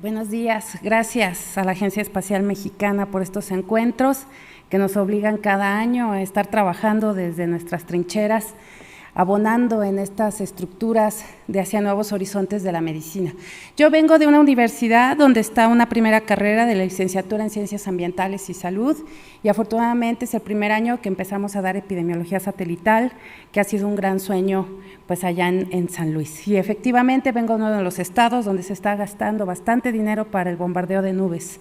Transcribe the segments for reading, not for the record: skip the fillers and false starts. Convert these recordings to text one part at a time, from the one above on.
Buenos días, gracias a la Agencia Espacial Mexicana por estos encuentros que nos obligan cada año a estar trabajando desde nuestras trincheras, abonando en estas estructuras de hacia nuevos horizontes de la medicina. Yo vengo de una universidad donde está una primera carrera de la licenciatura en Ciencias Ambientales y Salud y afortunadamente es el primer año que empezamos a dar epidemiología satelital, que ha sido un gran sueño pues allá en San Luis. Y efectivamente vengo de uno de los estados donde se está gastando bastante dinero para el bombardeo de nubes.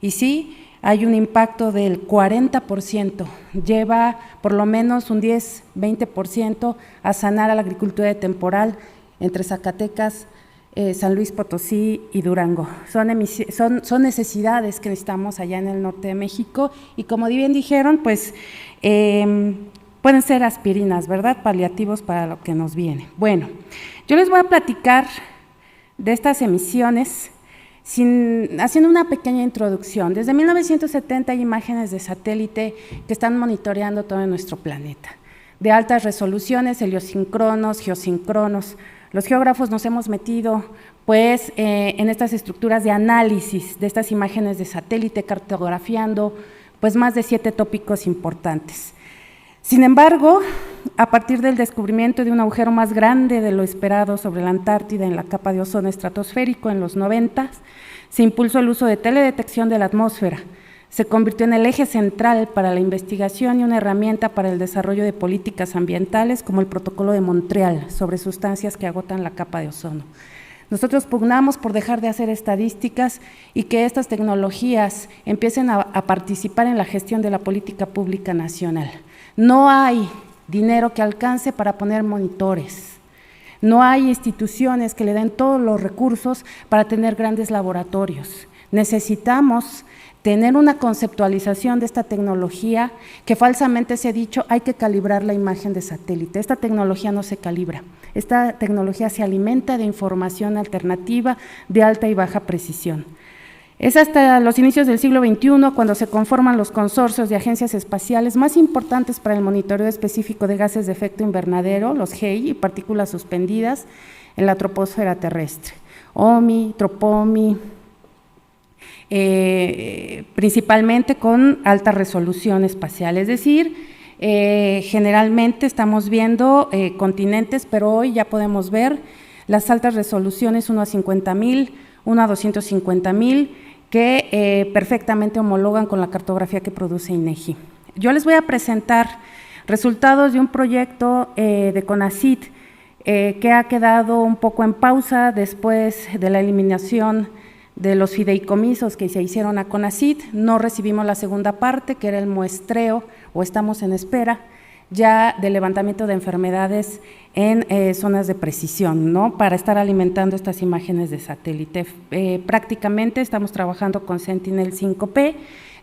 Y sí, hay un impacto del 40%, lleva por lo menos un 10-20% a sanar a la agricultura de temporal entre Zacatecas, San Luis Potosí y Durango. Son necesidades que necesitamos allá en el norte de México y como bien dijeron, pues pueden ser aspirinas, ¿verdad? Paliativos para lo que nos viene. Bueno, yo les voy a platicar de estas emisiones haciendo una pequeña introducción. Desde 1970 hay imágenes de satélite que están monitoreando todo nuestro planeta, de altas resoluciones, heliosíncronos, geosíncronos. Los geógrafos nos hemos metido pues en estas estructuras de análisis de estas imágenes de satélite, cartografiando pues más de 7 tópicos importantes. Sin embargo, a partir del descubrimiento de un agujero más grande de lo esperado sobre la Antártida en la capa de ozono estratosférico en los 90, se impulsó el uso de teledetección de la atmósfera. Se convirtió en el eje central para la investigación y una herramienta para el desarrollo de políticas ambientales como el Protocolo de Montreal sobre sustancias que agotan la capa de ozono. Nosotros pugnamos por dejar de hacer estadísticas y que estas tecnologías empiecen a participar en la gestión de la política pública nacional. No hay dinero que alcance para poner monitores, no hay instituciones que le den todos los recursos para tener grandes laboratorios. Necesitamos tener una conceptualización de esta tecnología que falsamente se ha dicho, hay que calibrar la imagen de satélite. Esta tecnología no se calibra, esta tecnología se alimenta de información alternativa de alta y baja precisión. Es hasta los inicios del siglo XXI cuando se conforman los consorcios de agencias espaciales más importantes para el monitoreo específico de gases de efecto invernadero, los GEI, y partículas suspendidas en la troposfera terrestre, OMI, TROPOMI, principalmente con alta resolución espacial, es decir, generalmente estamos viendo continentes, pero hoy ya podemos ver las altas resoluciones 1 a 50,000, 1 a 250,000, que perfectamente homologan con la cartografía que produce INEGI. Yo les voy a presentar resultados de un proyecto de CONACYT que ha quedado un poco en pausa después de la eliminación de los fideicomisos que se hicieron a CONACYT. No recibimos la segunda parte, que era el muestreo, o estamos en espera ya del levantamiento de enfermedades en zonas de precisión, ¿no? Para estar alimentando estas imágenes de satélite. Prácticamente estamos trabajando con Sentinel-5P,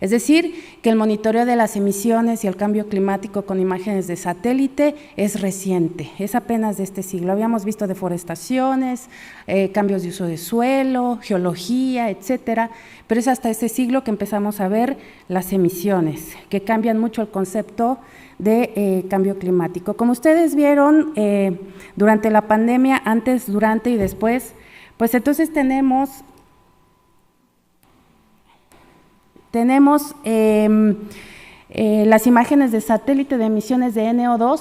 es decir, que el monitoreo de las emisiones y el cambio climático con imágenes de satélite es reciente, es apenas de este siglo. Habíamos visto deforestaciones, cambios de uso de suelo, geología, etcétera, pero es hasta este siglo que empezamos a ver las emisiones, que cambian mucho el concepto de cambio climático. Como ustedes vieron durante la pandemia, antes, durante y después, pues entonces tenemos las imágenes de satélite de emisiones de NO2,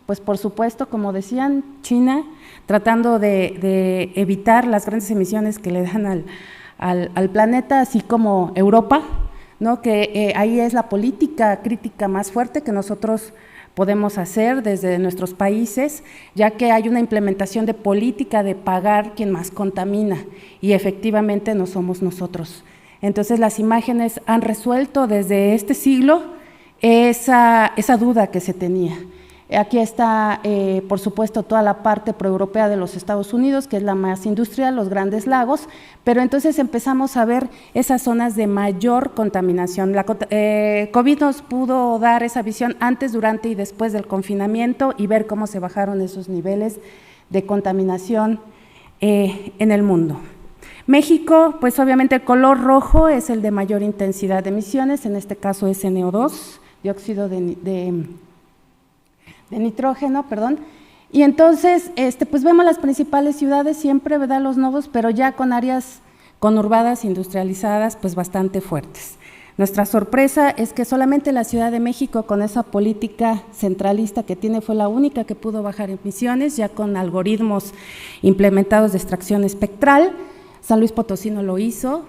pues por supuesto, como decían, China, tratando de evitar las grandes emisiones que le dan al planeta, así como Europa, ¿no? Que ahí es la política crítica más fuerte que nosotros podemos hacer desde nuestros países, ya que hay una implementación de política de pagar quien más contamina y efectivamente no somos nosotros. Entonces las imágenes han resuelto desde este siglo esa duda que se tenía. Aquí está, por supuesto, toda la parte proeuropea de los Estados Unidos, que es la más industrial, los Grandes Lagos, pero entonces empezamos a ver esas zonas de mayor contaminación. La COVID nos pudo dar esa visión antes, durante y después del confinamiento y ver cómo se bajaron esos niveles de contaminación en el mundo. México, pues obviamente el color rojo es el de mayor intensidad de emisiones, en este caso es NO2, dióxido de nitrógeno, perdón, y entonces pues vemos las principales ciudades siempre, ¿verdad?, los nodos, pero ya con áreas conurbadas, industrializadas, pues bastante fuertes. Nuestra sorpresa es que solamente la Ciudad de México, con esa política centralista que tiene, fue la única que pudo bajar emisiones, ya con algoritmos implementados de extracción espectral. San Luis Potosí no lo hizo,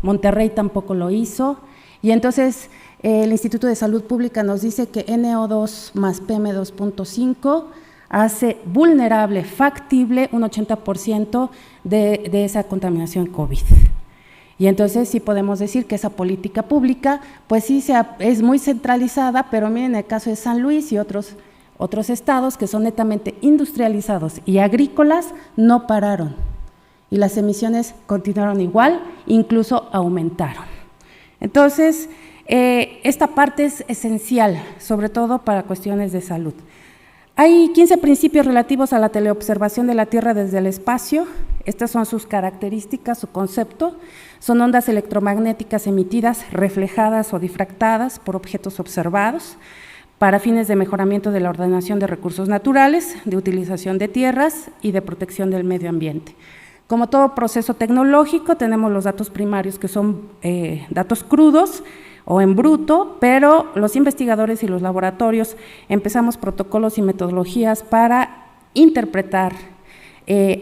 Monterrey tampoco lo hizo, y entonces el Instituto de Salud Pública nos dice que NO2 más PM2.5 hace vulnerable, factible, un 80% de esa contaminación COVID. Y entonces sí podemos decir que esa política pública, pues sí es muy centralizada, pero miren el caso de San Luis y otros estados que son netamente industrializados y agrícolas, no pararon. Y las emisiones continuaron igual, incluso aumentaron. Entonces, esta parte es esencial, sobre todo para cuestiones de salud. Hay 15 principios relativos a la teleobservación de la Tierra desde el espacio. Estas son sus características, su concepto. Son ondas electromagnéticas emitidas, reflejadas o difractadas por objetos observados para fines de mejoramiento de la ordenación de recursos naturales, de utilización de tierras y de protección del medio ambiente. Como todo proceso tecnológico, tenemos los datos primarios, que son datos crudos o en bruto, pero los investigadores y los laboratorios empezamos protocolos y metodologías para interpretar,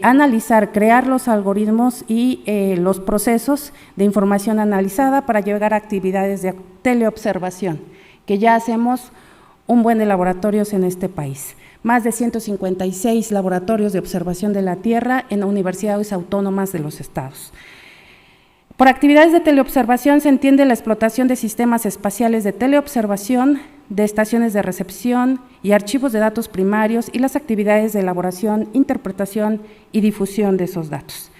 analizar, crear los algoritmos y los procesos de información analizada para llegar a actividades de teleobservación, que ya hacemos un buen de laboratorios en este país. Más de 156 laboratorios de observación de la Tierra en universidades autónomas de los estados. Por actividades de teleobservación se entiende la explotación de sistemas espaciales de teleobservación, de estaciones de recepción y archivos de datos primarios y las actividades de elaboración, interpretación y difusión de esos datos.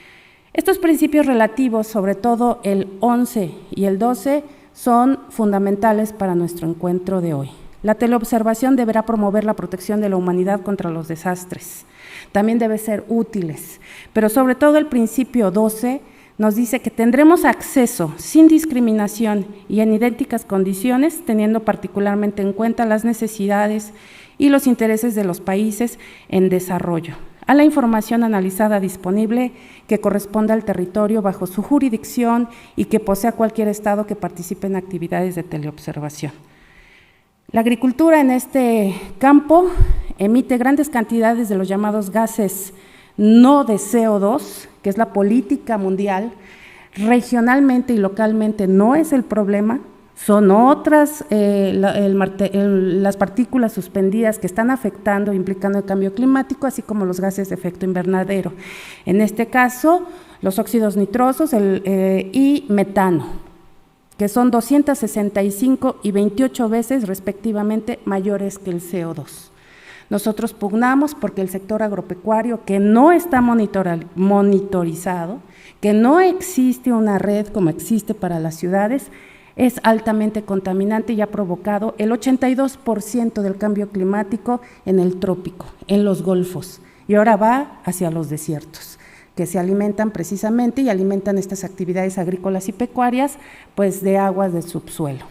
Estos principios relativos, sobre todo el 11 y el 12, son fundamentales para nuestro encuentro de hoy. La teleobservación deberá promover la protección de la humanidad contra los desastres. También debe ser útiles, pero sobre todo el principio 12 nos dice que tendremos acceso sin discriminación y en idénticas condiciones, teniendo particularmente en cuenta las necesidades y los intereses de los países en desarrollo, a la información analizada disponible que corresponda al territorio bajo su jurisdicción y que posea cualquier estado que participe en actividades de teleobservación. La agricultura en este campo emite grandes cantidades de los llamados gases no de CO2, que es la política mundial. Regionalmente y localmente no es el problema, son otras las partículas suspendidas que están afectando, implicando el cambio climático, así como los gases de efecto invernadero. En este caso, los óxidos nitrosos y metano, que son 265 y 28 veces respectivamente mayores que el CO2. Nosotros pugnamos porque el sector agropecuario, que no está monitorizado, que no existe una red como existe para las ciudades, es altamente contaminante y ha provocado el 82% del cambio climático en el trópico, en los golfos, y ahora va hacia los desiertos, que se alimentan precisamente y alimentan estas actividades agrícolas y pecuarias, pues de aguas del subsuelo.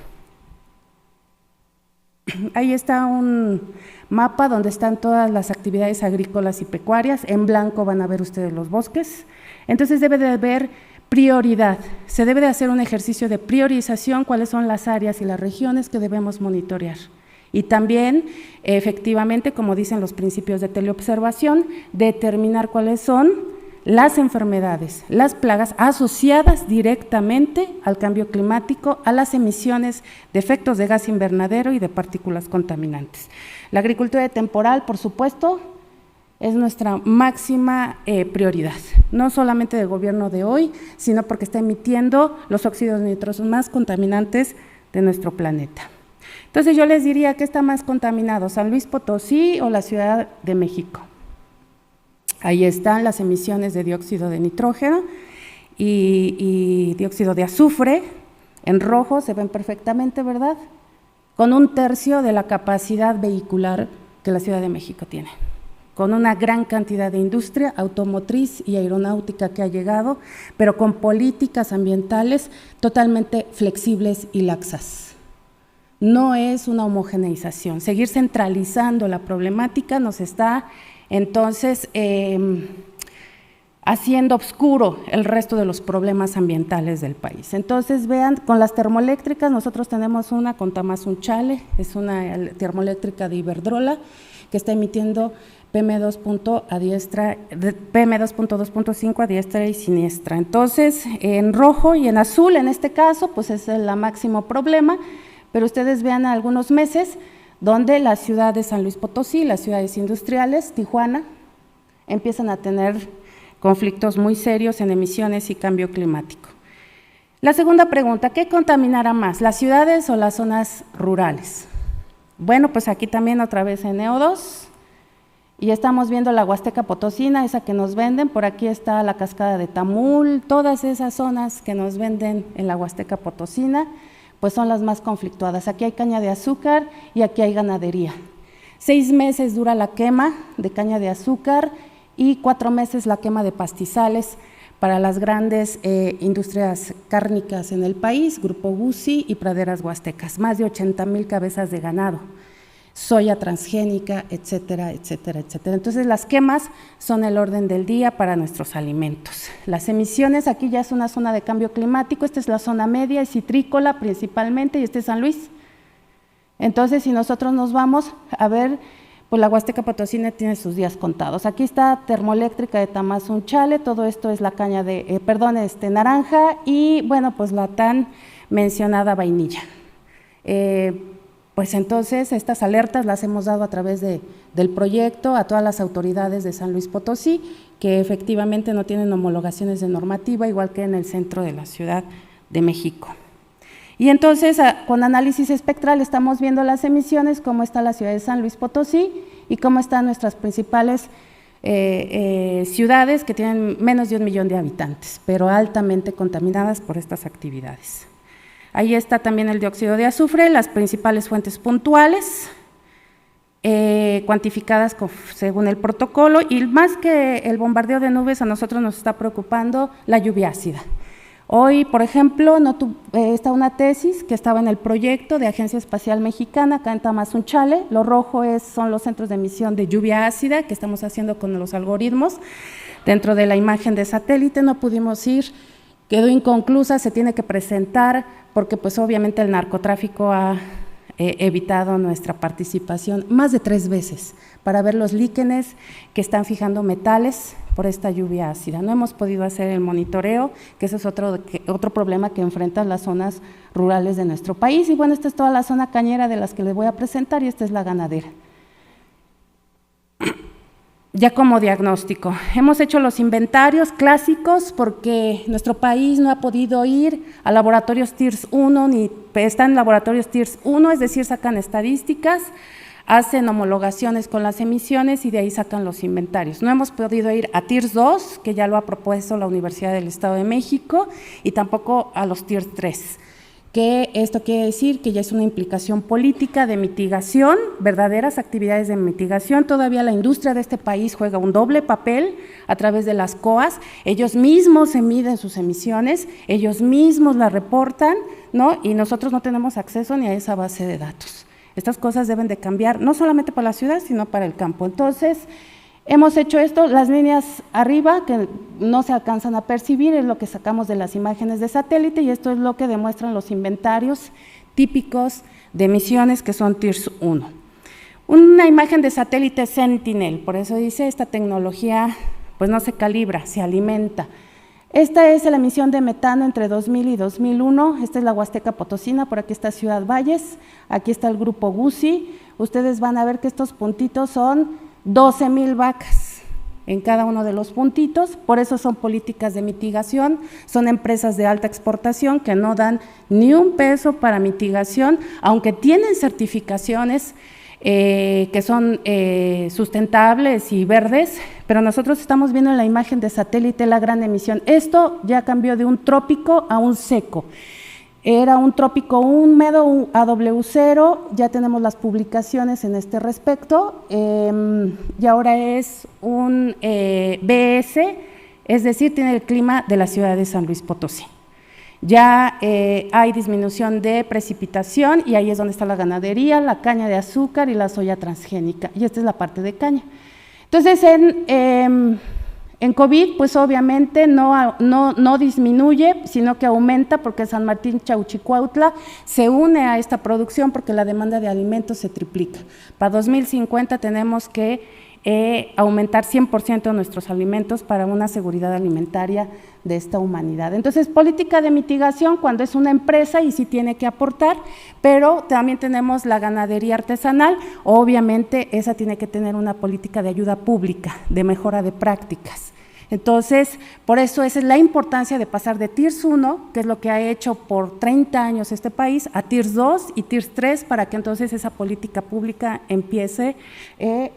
Ahí está un mapa donde están todas las actividades agrícolas y pecuarias. En blanco van a ver ustedes los bosques. Entonces debe de haber prioridad. Se debe de hacer un ejercicio de priorización, cuáles son las áreas y las regiones que debemos monitorear. Y también, efectivamente, como dicen los principios de teleobservación, determinar cuáles son las enfermedades, las plagas asociadas directamente al cambio climático, a las emisiones de efectos de gas invernadero y de partículas contaminantes. La agricultura de temporal, por supuesto, es nuestra máxima prioridad, no solamente del gobierno de hoy, sino porque está emitiendo los óxidos nitrosos más contaminantes de nuestro planeta. Entonces yo les diría, ¿qué está más contaminado, San Luis Potosí o la Ciudad de México? Ahí están las emisiones de dióxido de nitrógeno y dióxido de azufre, en rojo se ven perfectamente, ¿verdad? Con 1/3 de la capacidad vehicular que la Ciudad de México tiene, con una gran cantidad de industria automotriz y aeronáutica que ha llegado, pero con políticas ambientales totalmente flexibles y laxas. No es una homogeneización. Seguir centralizando la problemática nos está entonces haciendo oscuro el resto de los problemas ambientales del país. Entonces, vean, con las termoeléctricas, nosotros tenemos una con Tamazunchale, es una termoeléctrica de Iberdrola, que está emitiendo PM2.5 a diestra y siniestra. Entonces, en rojo y en azul, en este caso, pues es el máximo problema, pero ustedes vean algunos meses donde la ciudad de San Luis Potosí, las ciudades industriales, Tijuana, empiezan a tener conflictos muy serios en emisiones y cambio climático. La segunda pregunta, ¿qué contaminará más, las ciudades o las zonas rurales? Bueno, pues aquí también otra vez en NO2, y estamos viendo la Huasteca Potosina, esa que nos venden, por aquí está la cascada de Tamul, todas esas zonas que nos venden en la Huasteca Potosina, pues son las más conflictuadas. Aquí hay caña de azúcar y aquí hay ganadería. 6 meses dura la quema de caña de azúcar y 4 meses la quema de pastizales para las grandes industrias cárnicas en el país, Grupo Guzzi y Praderas Huastecas, más de 80,000 cabezas de ganado, soya transgénica, etcétera, etcétera, etcétera. Entonces, las quemas son el orden del día para nuestros alimentos. Las emisiones, aquí ya es una zona de cambio climático, esta es la zona media, es citrícola principalmente, y este es San Luis. Entonces, si nosotros nos vamos a ver, pues la Huasteca Potosina tiene sus días contados. Aquí está termoeléctrica de Tamazunchale, todo esto es la caña de, naranja, y bueno, pues la tan mencionada vainilla. Pues entonces estas alertas las hemos dado a través del proyecto a todas las autoridades de San Luis Potosí, que efectivamente no tienen homologaciones de normativa, igual que en el centro de la Ciudad de México. Y entonces, con análisis espectral estamos viendo las emisiones, cómo está la ciudad de San Luis Potosí y cómo están nuestras principales ciudades que tienen menos de 1 millón de habitantes, pero altamente contaminadas por estas actividades. Ahí está también el dióxido de azufre, las principales fuentes puntuales, cuantificadas según el protocolo, y más que el bombardeo de nubes, a nosotros nos está preocupando la lluvia ácida. Hoy, por ejemplo, está una tesis que estaba en el proyecto de Agencia Espacial Mexicana, acá en Tamazunchale. Lo rojo son los centros de emisión de lluvia ácida que estamos haciendo con los algoritmos. Dentro de la imagen de satélite no pudimos ir, quedó inconclusa, se tiene que presentar, porque pues obviamente el narcotráfico ha evitado nuestra participación más de 3 veces para ver los líquenes que están fijando metales por esta lluvia ácida. No hemos podido hacer el monitoreo, que ese es otro problema que enfrentan las zonas rurales de nuestro país. Y bueno, esta es toda la zona cañera de las que les voy a presentar, y esta es la ganadera. Ya como diagnóstico, hemos hecho los inventarios clásicos porque nuestro país no ha podido ir a laboratorios TIRS 1, ni están en laboratorios TIRS 1, es decir, sacan estadísticas, hacen homologaciones con las emisiones y de ahí sacan los inventarios. No hemos podido ir a TIRS 2, que ya lo ha propuesto la Universidad del Estado de México, y tampoco a los TIRS 3. Que esto quiere decir que ya es una implicación política de mitigación, verdaderas actividades de mitigación. Todavía la industria de este país juega un doble papel a través de las COAs, ellos mismos se miden sus emisiones, ellos mismos las reportan, ¿no? Y nosotros no tenemos acceso ni a esa base de datos. Estas cosas deben de cambiar, no solamente para la ciudad, sino para el campo. Entonces, hemos hecho esto, las líneas arriba que no se alcanzan a percibir es lo que sacamos de las imágenes de satélite, y esto es lo que demuestran los inventarios típicos de emisiones que son TIRS 1. Una imagen de satélite Sentinel, por eso dice, esta tecnología pues no se calibra, se alimenta. Esta es la emisión de metano entre 2000 y 2001, esta es la Huasteca Potosina, por aquí está Ciudad Valles, aquí está el Grupo Guzzi. Ustedes van a ver que estos puntitos son 12,000 vacas en cada uno de los puntitos, por eso son políticas de mitigación, son empresas de alta exportación que no dan ni un peso para mitigación, aunque tienen certificaciones que son sustentables y verdes, pero nosotros estamos viendo en la imagen de satélite la gran emisión. Esto ya cambió de un trópico a un seco. Era un trópico húmedo, un AW0, ya tenemos las publicaciones en este respecto, y ahora es un BS, es decir, tiene el clima de la ciudad de San Luis Potosí. Ya hay disminución de precipitación, y ahí es donde está la ganadería, la caña de azúcar y la soya transgénica, y esta es la parte de caña. Entonces, En COVID, pues obviamente no disminuye, sino que aumenta porque San Martín Chauchicuautla se une a esta producción porque la demanda de alimentos se triplica. Para 2050 tenemos que aumentar 100% nuestros alimentos para una seguridad alimentaria de esta humanidad. Entonces, política de mitigación cuando es una empresa y sí tiene que aportar, pero también tenemos la ganadería artesanal, obviamente esa tiene que tener una política de ayuda pública, de mejora de prácticas. Entonces, por eso esa es la importancia de pasar de TIRS 1, que es lo que ha hecho por 30 años este país, a TIRS 2 y TIRS 3, para que entonces esa política pública empiece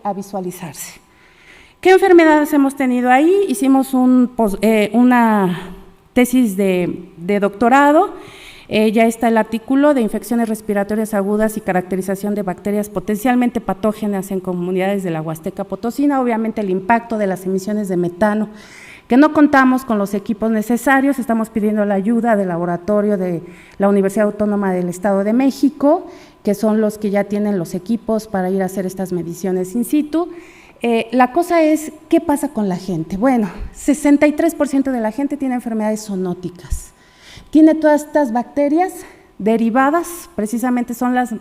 a visualizarse. ¿Qué enfermedades hemos tenido ahí? Hicimos una tesis de doctorado, ya está el artículo de infecciones respiratorias agudas y caracterización de bacterias potencialmente patógenas en comunidades de la Huasteca Potosina, obviamente el impacto de las emisiones de metano, que no contamos con los equipos necesarios, estamos pidiendo la ayuda del laboratorio de la Universidad Autónoma del Estado de México, que son los que ya tienen los equipos para ir a hacer estas mediciones in situ. La cosa es, ¿qué pasa con la gente? Bueno, 63% de la gente tiene enfermedades zoonóticas. Tiene todas estas bacterias derivadas, precisamente son las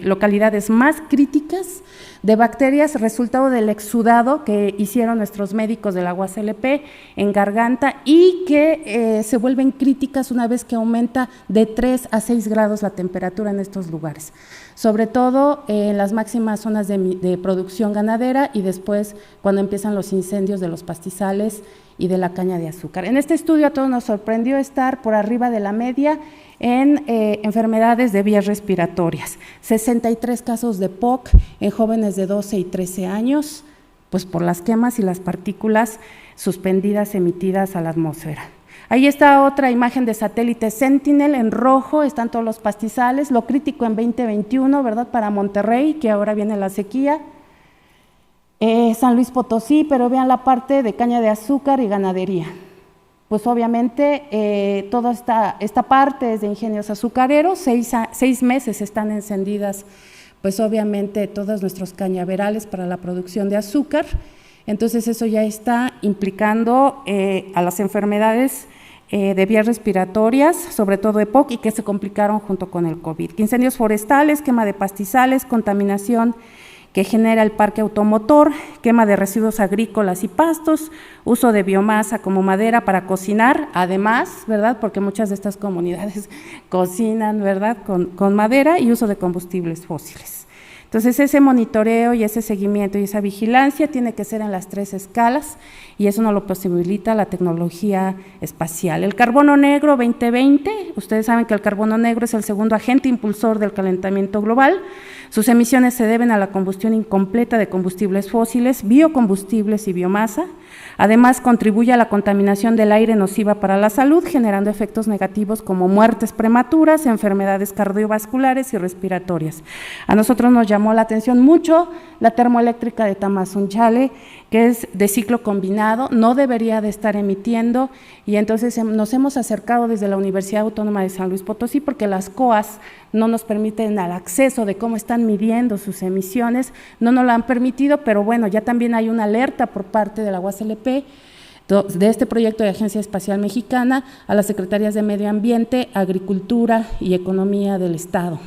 localidades más críticas de bacterias, resultado del exudado que hicieron nuestros médicos de la UASLP en garganta y que se vuelven críticas una vez que aumenta de 3 a 6 grados la temperatura en estos lugares, sobre todo en las máximas zonas de producción ganadera y después cuando empiezan los incendios de los pastizales y de la caña de azúcar. En este estudio a todos nos sorprendió estar por arriba de la media en enfermedades de vías respiratorias, 63 casos de POC en jóvenes de 12 y 13 años, pues por las quemas y las partículas suspendidas emitidas a la atmósfera. Ahí está otra imagen de satélite Sentinel, en rojo están todos los pastizales, lo crítico en 2021, ¿verdad?, para Monterrey, que ahora viene la sequía. San Luis Potosí, pero vean la parte de caña de azúcar y ganadería. Pues obviamente toda esta parte es de ingenios azucareros, 6 meses están encendidas, pues obviamente todos nuestros cañaverales para la producción de azúcar, entonces eso ya está implicando a las enfermedades de vías respiratorias, sobre todo EPOC, y que se complicaron junto con el COVID. Incendios forestales, quema de pastizales, contaminación que genera el parque automotor, quema de residuos agrícolas y pastos, uso de biomasa como madera para cocinar, además, ¿verdad?, porque muchas de estas comunidades cocinan, ¿verdad?, con madera, y uso de combustibles fósiles. Entonces, ese monitoreo y ese seguimiento y esa vigilancia tiene que ser en las 3 escalas y eso nos lo posibilita la tecnología espacial. El carbono negro 2020, ustedes saben que el carbono negro es el segundo agente impulsor del calentamiento global. Sus emisiones se deben a la combustión incompleta de combustibles fósiles, biocombustibles y biomasa. Además, contribuye a la contaminación del aire nociva para la salud, generando efectos negativos como muertes prematuras, enfermedades cardiovasculares y respiratorias. A nosotros nos llamó la atención mucho la termoeléctrica de Tamazunchale, que es de ciclo combinado, no debería de estar emitiendo, y entonces nos hemos acercado desde la Universidad Autónoma de San Luis Potosí porque las COAS no nos permiten el acceso de cómo están midiendo sus emisiones, no nos lo han permitido, pero bueno, ya también hay una alerta por parte de la UASLP de este proyecto de Agencia Espacial Mexicana a las Secretarías de Medio Ambiente, Agricultura y Economía del Estado,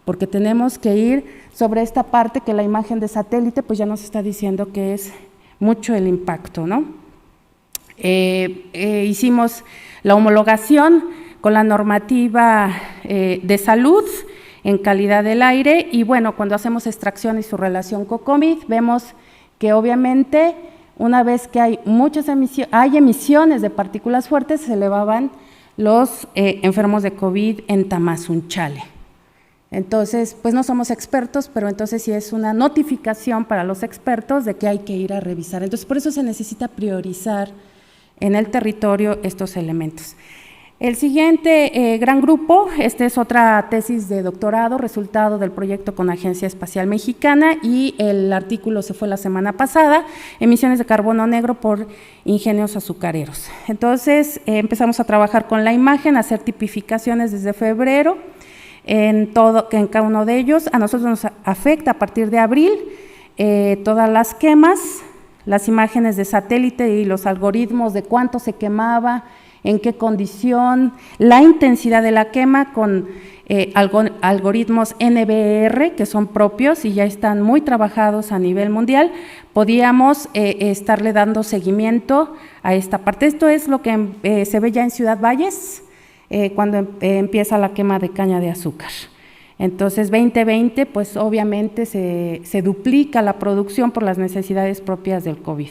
porque tenemos que ir sobre esta parte que la imagen de satélite pues ya nos está diciendo que es mucho el impacto, ¿no? Hicimos la homologación con la normativa de salud en calidad del aire y bueno, cuando hacemos extracción y su relación con COVID, vemos que obviamente una vez que hay emisiones de partículas fuertes, se elevaban los enfermos de COVID en Tamazunchale. Entonces, pues no somos expertos, pero entonces sí es una notificación para los expertos de que hay que ir a revisar. Entonces, por eso se necesita priorizar en el territorio estos elementos. El siguiente gran grupo, esta es otra tesis de doctorado, resultado del proyecto con Agencia Espacial Mexicana y el artículo se fue la semana pasada, emisiones de carbono negro por ingenios azucareros. Entonces, empezamos a trabajar con la imagen, a hacer tipificaciones desde febrero, en cada uno de ellos. A nosotros nos afecta a partir de abril todas las quemas, las imágenes de satélite y los algoritmos de cuánto se quemaba, en qué condición, la intensidad de la quema con algoritmos NBR, que son propios y ya están muy trabajados a nivel mundial, podíamos estarle dando seguimiento a esta parte. Esto es lo que se ve ya en Ciudad Valles, cuando empieza la quema de caña de azúcar. Entonces, 2020, pues obviamente se duplica la producción por las necesidades propias del COVID.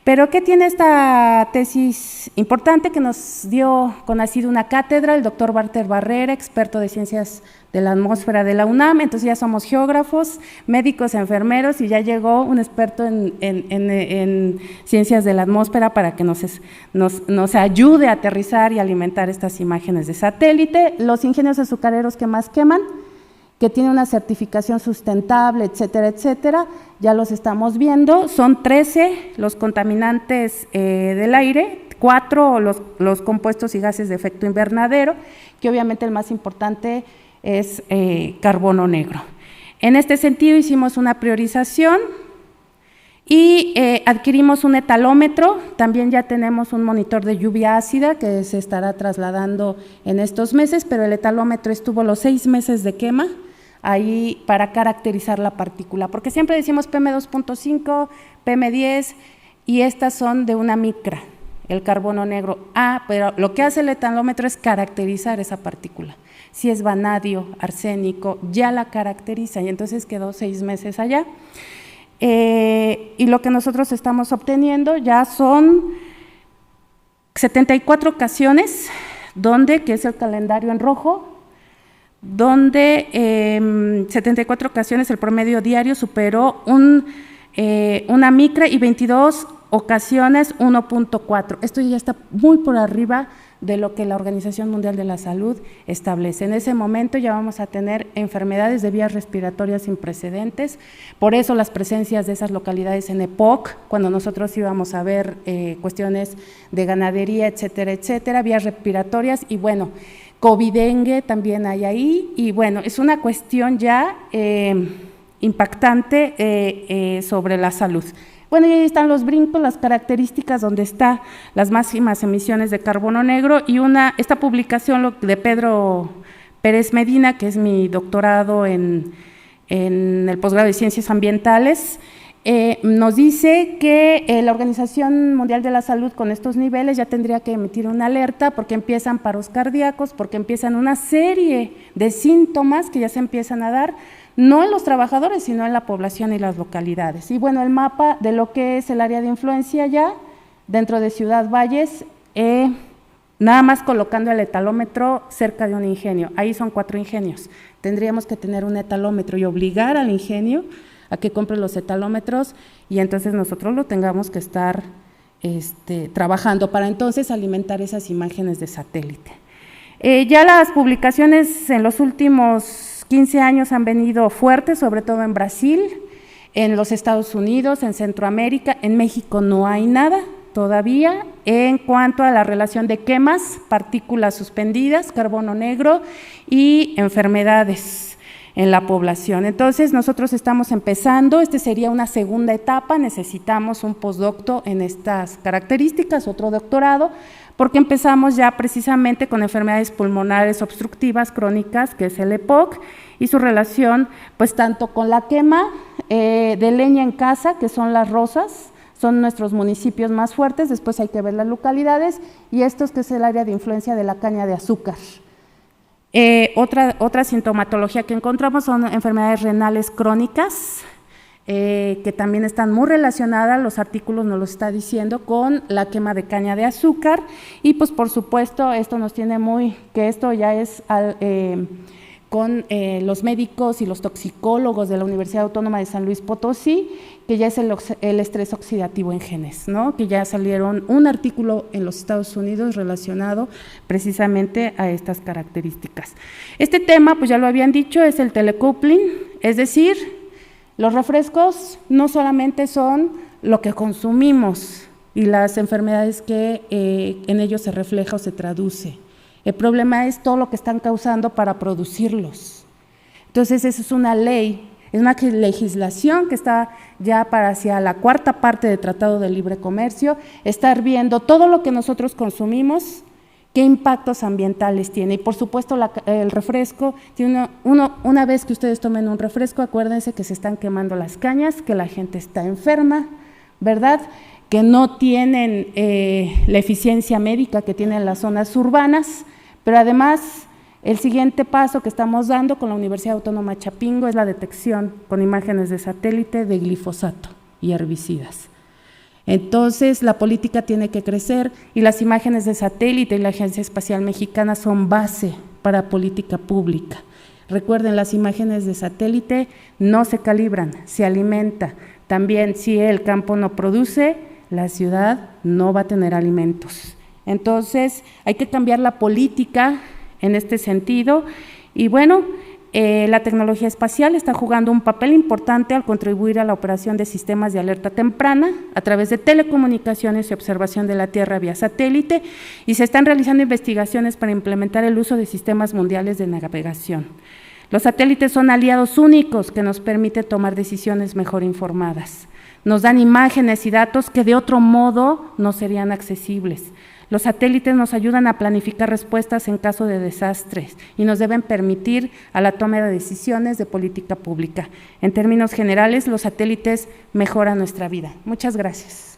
Pero, ¿qué tiene esta tesis importante que nos dio conocido una cátedra? El doctor Walter Barrera, experto de ciencias de la atmósfera de la UNAM, entonces ya somos geógrafos, médicos, enfermeros, y ya llegó un experto en ciencias de la atmósfera para que nos ayude a aterrizar y alimentar estas imágenes de satélite. Los ingenios azucareros que más queman, que tiene una certificación sustentable, etcétera, etcétera, ya los estamos viendo, son 13 los contaminantes del aire, 4 los compuestos y gases de efecto invernadero, que obviamente el más importante es carbono negro. En este sentido hicimos una priorización y adquirimos un etalómetro, también ya tenemos un monitor de lluvia ácida que se estará trasladando en estos meses, pero el etalómetro estuvo los 6 meses de quema ahí para caracterizar la partícula, porque siempre decimos PM2.5, PM10, y estas son de una micra, el carbono negro. Pero lo que hace el etalómetro es caracterizar esa partícula. Si es vanadio, arsénico, ya la caracteriza, y entonces quedó 6 meses allá. Y lo que nosotros estamos obteniendo ya son 74 ocasiones, que es el calendario en rojo, donde 74 ocasiones el promedio diario superó una micra y 22 ocasiones 1.4. Esto ya está muy por arriba de lo que la Organización Mundial de la Salud establece. En ese momento ya vamos a tener enfermedades de vías respiratorias sin precedentes, por eso las presencias de esas localidades en EPOC, cuando nosotros íbamos a ver cuestiones de ganadería, etcétera, etcétera, vías respiratorias, y bueno, COVID-dengue también hay ahí, y bueno, es una cuestión ya impactante sobre la salud. Bueno, y ahí están los brincos, las características donde están las máximas emisiones de carbono negro, y esta publicación de Pedro Pérez Medina, que es mi doctorado en el posgrado de Ciencias Ambientales, nos dice que la Organización Mundial de la Salud con estos niveles ya tendría que emitir una alerta porque empiezan paros cardíacos, porque empiezan una serie de síntomas que ya se empiezan a dar, no en los trabajadores, sino en la población y las localidades. Y bueno, el mapa de lo que es el área de influencia ya dentro de Ciudad Valles, nada más colocando el etalómetro cerca de un ingenio, ahí son 4 ingenios, tendríamos que tener un etalómetro y obligar al ingenio a que compre los etalómetros, y entonces nosotros lo tengamos que estar trabajando para entonces alimentar esas imágenes de satélite. Ya las publicaciones en los últimos 15 años han venido fuertes, sobre todo en Brasil, en los Estados Unidos, en Centroamérica. En México no hay nada todavía en cuanto a la relación de quemas, partículas suspendidas, carbono negro y enfermedades en la población. Entonces, nosotros estamos empezando, sería una segunda etapa, necesitamos un postdocto en estas características, otro doctorado, porque empezamos ya precisamente con enfermedades pulmonares obstructivas crónicas, que es el EPOC, y su relación, pues tanto con la quema de leña en casa, que son Las Rosas, son nuestros municipios más fuertes, después hay que ver las localidades, y estos que es el área de influencia de la caña de azúcar. Otra sintomatología que encontramos son enfermedades renales crónicas, que también están muy relacionadas, los artículos nos lo está diciendo, con la quema de caña de azúcar, y pues por supuesto esto nos tiene que esto ya es con los médicos y los toxicólogos de la Universidad Autónoma de San Luis Potosí, que ya es el estrés oxidativo en genes, ¿no? Que ya salieron un artículo en los Estados Unidos relacionado precisamente a estas características. Este tema, pues ya lo habían dicho, es el telecoupling, es decir, los refrescos no solamente son lo que consumimos y las enfermedades que en ellos se refleja o se traduce. El problema es todo lo que están causando para producirlos. Entonces, esa es una ley, es una legislación que está ya para hacia la cuarta parte del Tratado de Libre Comercio, estar viendo todo lo que nosotros consumimos, qué impactos ambientales tiene. Y por supuesto el refresco, tiene una vez que ustedes tomen un refresco, acuérdense que se están quemando las cañas, que la gente está enferma, ¿verdad?, que no tienen la eficiencia médica que tienen las zonas urbanas, pero además el siguiente paso que estamos dando con la Universidad Autónoma Chapingo es la detección con imágenes de satélite de glifosato y herbicidas. Entonces, la política tiene que crecer y las imágenes de satélite y la Agencia Espacial Mexicana son base para política pública. Recuerden, las imágenes de satélite no se calibran, se alimenta. También, si el campo no produce, la ciudad no va a tener alimentos. Entonces, hay que cambiar la política en este sentido. Y bueno, la tecnología espacial está jugando un papel importante al contribuir a la operación de sistemas de alerta temprana a través de telecomunicaciones y observación de la Tierra vía satélite, y se están realizando investigaciones para implementar el uso de sistemas mundiales de navegación. Los satélites son aliados únicos que nos permiten tomar decisiones mejor informadas. Nos dan imágenes y datos que de otro modo no serían accesibles. Los satélites nos ayudan a planificar respuestas en caso de desastres y nos deben permitir a la toma de decisiones de política pública. En términos generales, los satélites mejoran nuestra vida. Muchas gracias.